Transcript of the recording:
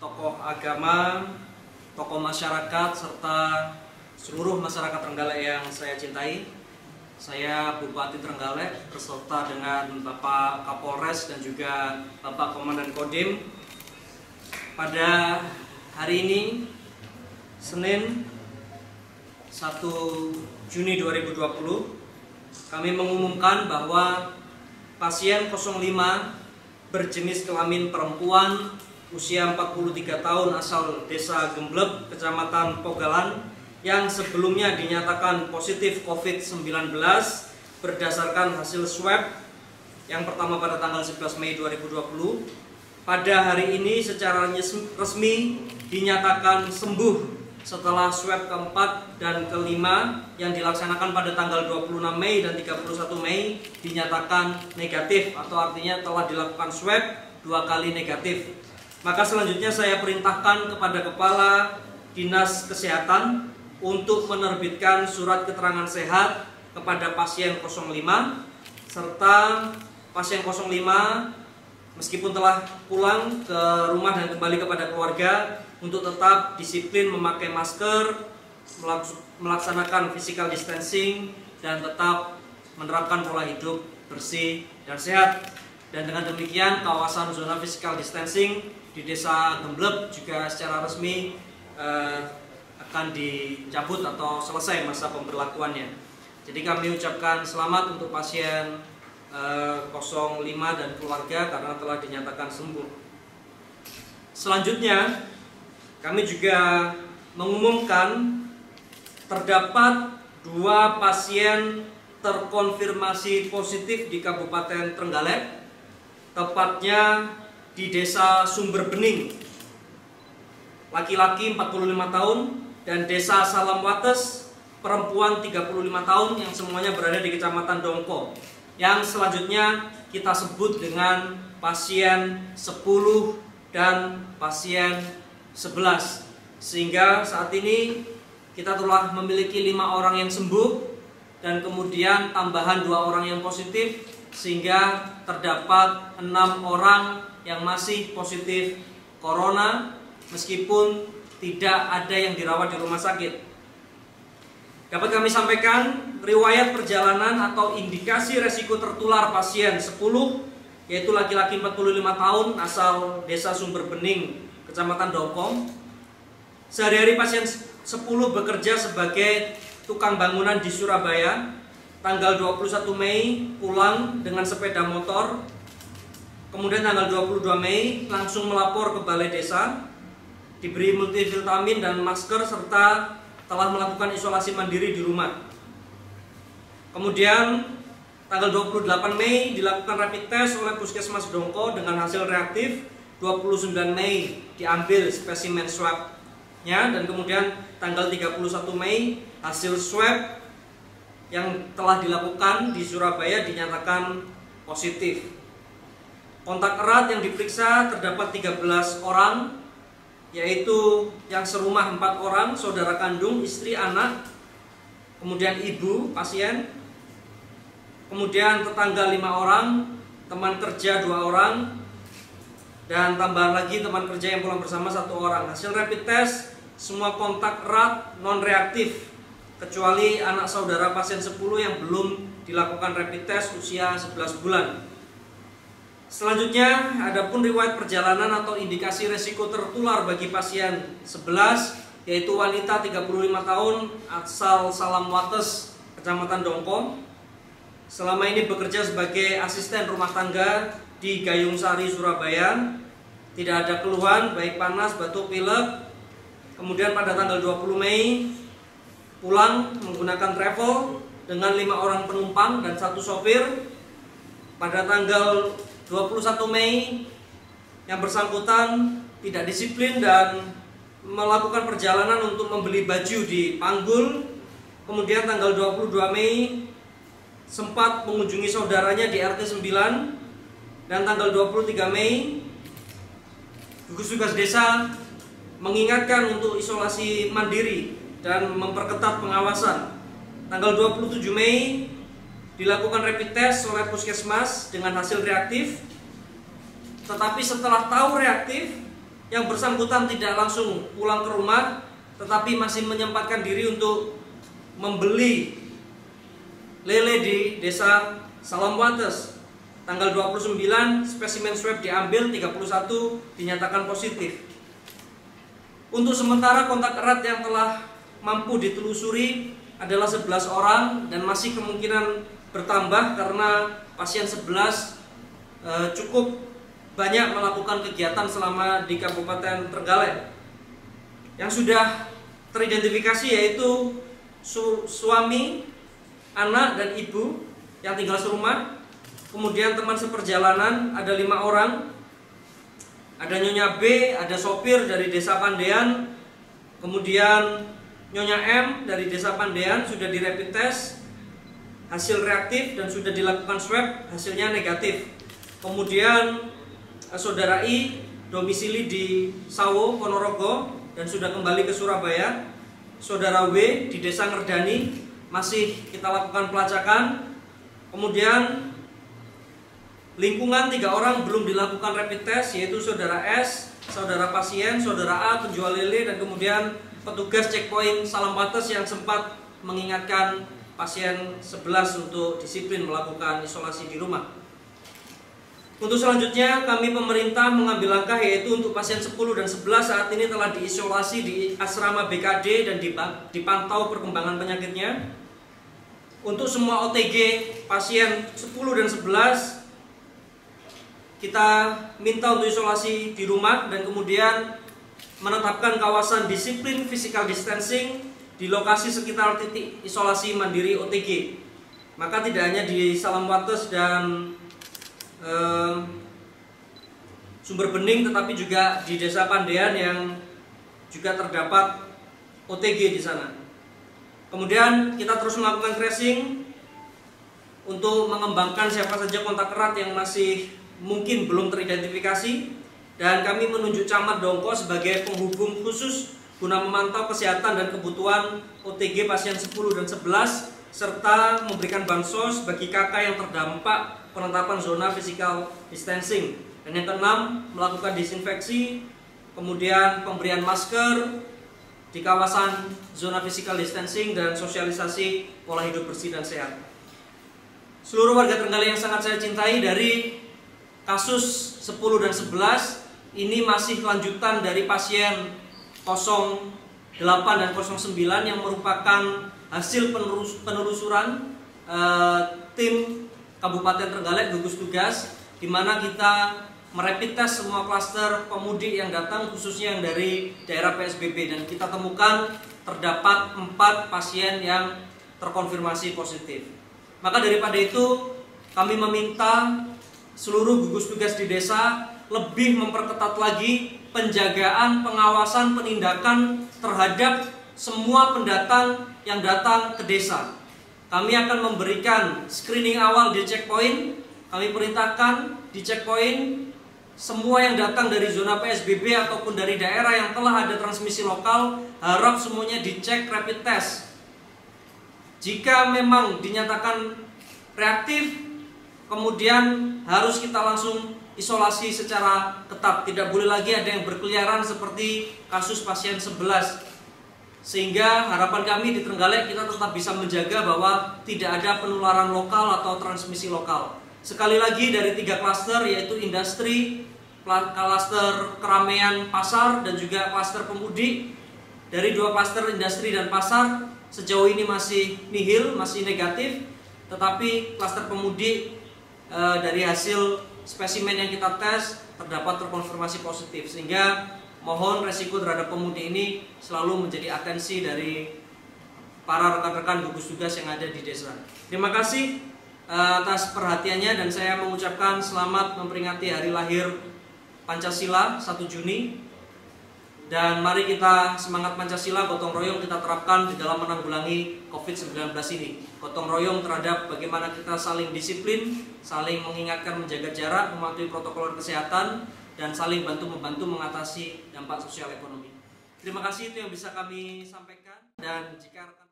tokoh agama, tokoh masyarakat, serta seluruh masyarakat Trenggalek yang saya cintai. Saya Bupati Trenggalek berserta dengan Bapak Kapolres dan juga Bapak Komandan Kodim. Pada hari ini, Senin 1 Juni 2020, kami mengumumkan bahwa pasien 05 berjenis kelamin perempuan usia 43 tahun asal Desa Gembleb, Kecamatan Pogalan, yang sebelumnya dinyatakan positif COVID-19 berdasarkan hasil swab yang pertama pada tanggal 11 Mei 2020. Pada hari ini secara resmi dinyatakan sembuh setelah swab keempat dan kelima yang dilaksanakan pada tanggal 26 Mei dan 31 Mei dinyatakan negatif, atau artinya telah dilakukan swab 2 kali negatif. Maka selanjutnya saya perintahkan kepada Kepala Dinas Kesehatan untuk menerbitkan surat keterangan sehat kepada pasien 05, serta pasien 05 meskipun telah pulang ke rumah dan kembali kepada keluarga untuk tetap disiplin memakai masker, melaksanakan physical distancing, dan tetap menerapkan pola hidup bersih dan sehat. Dan dengan demikian kawasan zona physical distancing di Desa Gembleb juga secara resmi akan dicabut atau selesai masa pemberlakuannya. Jadi kami ucapkan selamat untuk pasien 05 dan keluarga karena telah dinyatakan sembuh. Selanjutnya kami juga mengumumkan terdapat 2 pasien terkonfirmasi positif di Kabupaten Trenggalek, tepatnya di Desa Sumber Bening, laki-laki 45 tahun, dan Desa Salamwates, perempuan 35 tahun, yang semuanya berada di Kecamatan Dongko. Yang selanjutnya kita sebut dengan pasien 10 dan pasien 11. Sehingga saat ini kita telah memiliki 5 orang yang sembuh dan kemudian tambahan 2 orang yang positif, sehingga terdapat 6 orang yang masih positif corona meskipun tidak ada yang dirawat di rumah sakit. Dapat kami sampaikan riwayat perjalanan atau indikasi resiko tertular pasien 10, yaitu laki-laki 45 tahun asal Desa Sumber Bening, Kecamatan Dongko. Sehari-hari pasien 10 bekerja sebagai tukang bangunan di Surabaya. Tanggal 21 Mei pulang dengan sepeda motor. Kemudian tanggal 22 Mei langsung melapor ke Balai Desa, diberi multivitamin dan masker, serta telah melakukan isolasi mandiri di rumah. Kemudian tanggal 28 Mei dilakukan rapid test oleh Puskesmas Dongko dengan hasil reaktif. 29 Mei diambil spesimen swabnya, dan kemudian tanggal 31 Mei hasil swab yang telah dilakukan di Surabaya dinyatakan positif. Kontak erat yang diperiksa terdapat 13 orang, yaitu yang serumah 4 orang, saudara kandung, istri, anak, kemudian ibu pasien, kemudian tetangga 5 orang, teman kerja 2 orang, dan tambahan lagi teman kerja yang pulang bersama 1 orang. Hasil rapid test semua kontak erat non reaktif, kecuali anak saudara pasien 10 yang belum dilakukan rapid test usia 11 bulan. Selanjutnya, adapun riwayat perjalanan atau indikasi resiko tertular bagi pasien 11, yaitu wanita 35 tahun asal Salamwates, Kecamatan Dongko. Selama ini bekerja sebagai asisten rumah tangga di Gayung Sari, Surabaya. Tidak ada keluhan baik panas, batuk, pilek. Kemudian pada tanggal 20 Mei pulang menggunakan travel dengan 5 orang penumpang dan 1 sopir. Pada tanggal 21 Mei yang bersangkutan tidak disiplin dan melakukan perjalanan untuk membeli baju di Panggul. Kemudian tanggal 22 Mei sempat mengunjungi saudaranya di RT 9, dan tanggal 23 Mei gugus tugas desa mengingatkan untuk isolasi mandiri dan memperketat pengawasan. Tanggal 27 Mei dilakukan rapid test oleh Puskesmas dengan hasil reaktif. Tetapi setelah tahu reaktif, yang bersangkutan tidak langsung pulang ke rumah, tetapi masih menyempatkan diri untuk membeli lele di desa Salamwates. Tanggal 29 spesimen swab diambil, 31 dinyatakan positif. Untuk sementara kontak erat yang telah mampu ditelusuri adalah 11 orang dan masih kemungkinan bertambah karena pasien 11 cukup banyak melakukan kegiatan selama di Kabupaten Trenggalek. Yang sudah teridentifikasi yaitu suami, anak, dan ibu yang tinggal serumah. Kemudian teman seperjalanan ada 5 orang. Ada Nyonya B, ada sopir dari Desa Pandean. Kemudian Nyonya M dari Desa Pandean sudah di rapid test, hasil reaktif dan sudah dilakukan swab, hasilnya negatif. Kemudian Saudara I domisili di Sawo, Ponorogo dan sudah kembali ke Surabaya. Saudara W di Desa Ngerdani masih kita lakukan pelacakan. Kemudian lingkungan 3 orang belum dilakukan rapid test, yaitu Saudara S, saudara pasien, Saudara A penjual lele, dan kemudian petugas checkpoint Salamwates yang sempat mengingatkan pasien 11 untuk disiplin melakukan isolasi di rumah. Untuk selanjutnya kami pemerintah mengambil langkah yaitu untuk pasien 10 dan 11 saat ini telah diisolasi di asrama BKD dan dipantau perkembangan penyakitnya. Untuk semua OTG pasien 10 dan 11 kita minta untuk isolasi di rumah dan kemudian menetapkan kawasan disiplin physical distancing di lokasi sekitar titik isolasi mandiri OTG. Maka tidak hanya di Salamwates dan Sumber Bening, tetapi juga di Desa Pandean yang juga terdapat OTG di sana. Kemudian kita terus melakukan tracing untuk mengembangkan siapa saja kontak erat yang masih mungkin belum teridentifikasi, dan kami menunjuk Camat Dongko sebagai penghubung khusus guna memantau kesehatan dan kebutuhan OTG pasien 10 dan 11 serta memberikan bansos bagi KK yang terdampak penetapan zona physical distancing. Dan yang keenam, melakukan disinfeksi, kemudian pemberian masker di kawasan zona physical distancing dan sosialisasi pola hidup bersih dan sehat. Seluruh warga Trenggalek yang sangat saya cintai, dari kasus 10 dan 11 ini masih lanjutan dari pasien 08 dan 09 yang merupakan hasil penelusuran tim Kabupaten Trenggalek gugus tugas, di mana kita merapid test semua klaster pemudik yang datang, khususnya yang dari daerah PSBB, dan kita temukan terdapat 4 pasien yang terkonfirmasi positif. Maka daripada itu kami meminta seluruh gugus tugas di desa lebih memperketat lagi penjagaan, pengawasan, penindakan terhadap semua pendatang yang datang ke desa. Kami akan memberikan screening awal di checkpoint. Kami perintahkan di checkpoint semua yang datang dari zona PSBB ataupun dari daerah yang telah ada transmisi lokal, harap semuanya dicek rapid test. Jika memang dinyatakan reaktif, kemudian harus kita langsung isolasi secara ketat. Tidak boleh lagi ada yang berkeliaran seperti kasus pasien 11. Sehingga harapan kami di Trenggalek kita tetap bisa menjaga bahwa tidak ada penularan lokal atau transmisi lokal. Sekali lagi, dari 3 klaster yaitu industri, klaster keramaian pasar, dan juga klaster pemudik. Dari 2 klaster industri dan pasar sejauh ini masih nihil, masih negatif. Tetapi klaster pemudik dari hasil spesimen yang kita tes terdapat terkonfirmasi positif, sehingga mohon resiko terhadap pemudik ini selalu menjadi atensi dari para rekan-rekan gugus tugas yang ada di desa. Terima kasih atas perhatiannya, dan saya mengucapkan selamat memperingati hari lahir Pancasila 1 Juni. Dan mari kita semangat Pancasila, gotong royong kita terapkan di dalam menanggulangi COVID-19 ini. Gotong royong terhadap bagaimana kita saling disiplin, saling mengingatkan menjaga jarak, mematuhi protokol kesehatan, dan saling bantu-membantu mengatasi dampak sosial ekonomi. Terima kasih, itu yang bisa kami sampaikan. Dan jika rekan